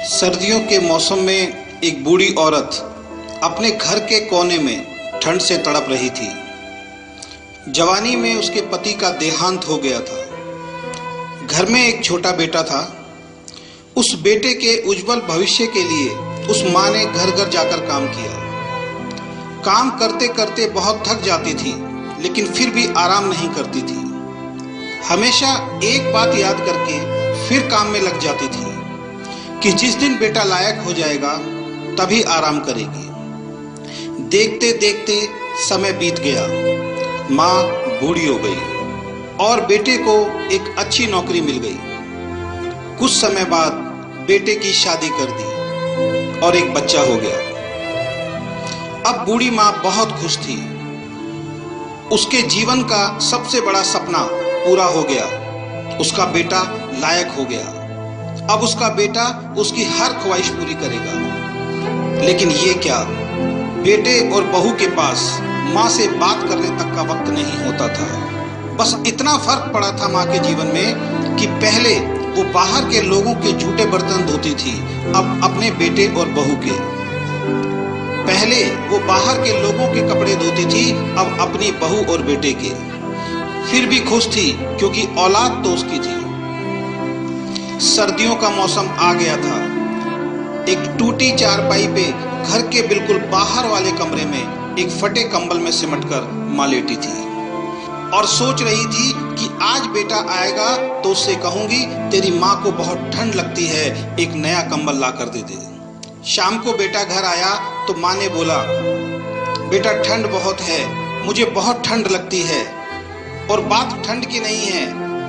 सर्दियों के मौसम में एक बूढ़ी औरत अपने घर के कोने में ठंड से तड़प रही थी। जवानी में उसके पति का देहांत हो गया था। घर में एक छोटा बेटा था। उस बेटे के उज्जवल भविष्य के लिए उस माँ ने घर घर जाकर काम किया। काम करते करते बहुत थक जाती थी, लेकिन फिर भी आराम नहीं करती थी। हमेशा एक बात याद करके फिर काम में लग जाती थी कि जिस दिन बेटा लायक हो जाएगा तभी आराम करेगी। देखते देखते समय बीत गया। माँ बूढ़ी हो गई और बेटे को एक अच्छी नौकरी मिल गई। कुछ समय बाद बेटे की शादी कर दी और एक बच्चा हो गया। अब बूढ़ी माँ बहुत खुश थी। उसके जीवन का सबसे बड़ा सपना पूरा हो गया। उसका बेटा लायक हो गया। अब उसका बेटा उसकी हर ख्वाहिश पूरी करेगा। लेकिन ये क्या, बेटे और बहू के पास माँ से बात करने तक का वक्त नहीं होता था। बस इतना फर्क पड़ा था माँ के जीवन में कि पहले वो बाहर के लोगों के झूठे बर्तन धोती थी, अब अपने बेटे और बहू के। पहले वो बाहर के लोगों के कपड़े धोती थी, अब अपनी बहू और बेटे के। फिर भी खुश थी क्योंकि औलाद तो उसकी थी। सर्दियों का मौसम आ गया था। एक टूटी चारपाई पे घर के बिल्कुल बाहर वाले कमरे में एक फटे कंबल में सिमटकर माँ लेटी थी और सोच रही थी कि आज बेटा आएगा तो उससे कहूंगी तेरी माँ को बहुत ठंड लगती है, एक नया कंबल ला कर दे दे। शाम को बेटा घर आया तो माँ ने बोला, बेटा ठंड बहुत है, मुझे बहुत ठंड लगती है। और बात ठंड की नहीं है,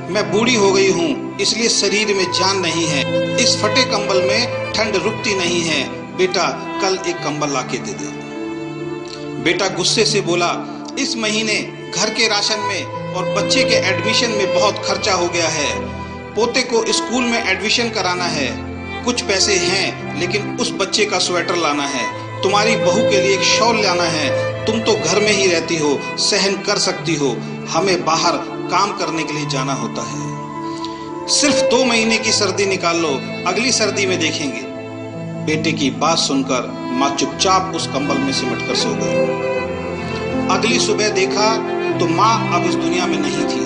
मैं बूढ़ी हो गई हूँ इसलिए शरीर में जान नहीं है। इस फटे कंबल में ठंड रुकती नहीं है। बेटा कल एक कंबल ला के दे दे। बेटा गुस्से से बोला, इस महीने घर के राशन में और बच्चे के एडमिशन में बहुत खर्चा हो गया है। पोते को स्कूल में एडमिशन कराना है। कुछ पैसे हैं लेकिन उस बच्चे का स्वेटर लाना है। तुम्हारी बहू के लिए एक शॉल लाना है। तुम तो घर में ही रहती हो, सहन कर सकती हो, हमें बाहर काम करने के लिए जाना होता है। सिर्फ 2 महीने की सर्दी निकाल लो, अगली सर्दी में देखेंगे। बेटे की बात सुनकर माँ चुपचाप उस कंबल में सिमटकर सो गई। अगली सुबह देखा तो माँ अब इस दुनिया में नहीं थी।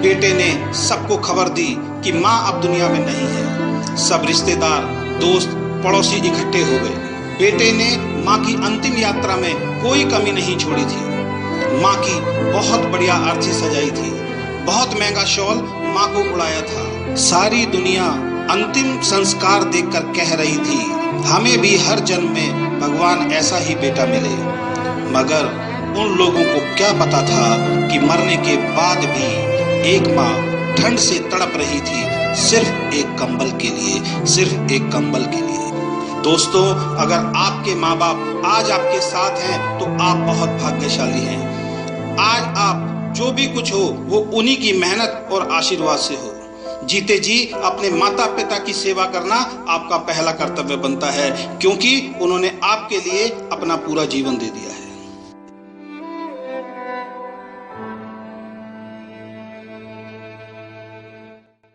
बेटे ने सबको खबर दी कि माँ अब दुनिया में नहीं है। सब रिश्तेदार, दोस्त, पड़ोसी इकट्ठे हो गए। बेटे ने माँ की अंतिम यात्रा में कोई कमी नहीं छोड़ी थी। माँ की बहुत बढ़िया अर्थी सजाई थी। बहुत महंगा शॉल माँ को उड़ाया था। सारी दुनिया अंतिम संस्कार देखकर कह रही थी, हमें भी हर जन्म में भगवान ऐसा ही बेटा मिले। मगर उन लोगों को क्या पता था कि मरने के बाद भी एक माँ ठंड से तड़प रही थी, सिर्फ एक कंबल के लिए, सिर्फ एक कंबल के लिए। दोस्तों, अगर आपके माँ बाप आज आपके साथ हैं तो आप बहुत भाग्यशाली हैं। आज आप जो भी कुछ हो वो उन्हीं की मेहनत और आशीर्वाद से हो। जीते जी अपने माता पिता की सेवा करना आपका पहला कर्तव्य बनता है, क्योंकि उन्होंने आपके लिए अपना पूरा जीवन दे दिया है।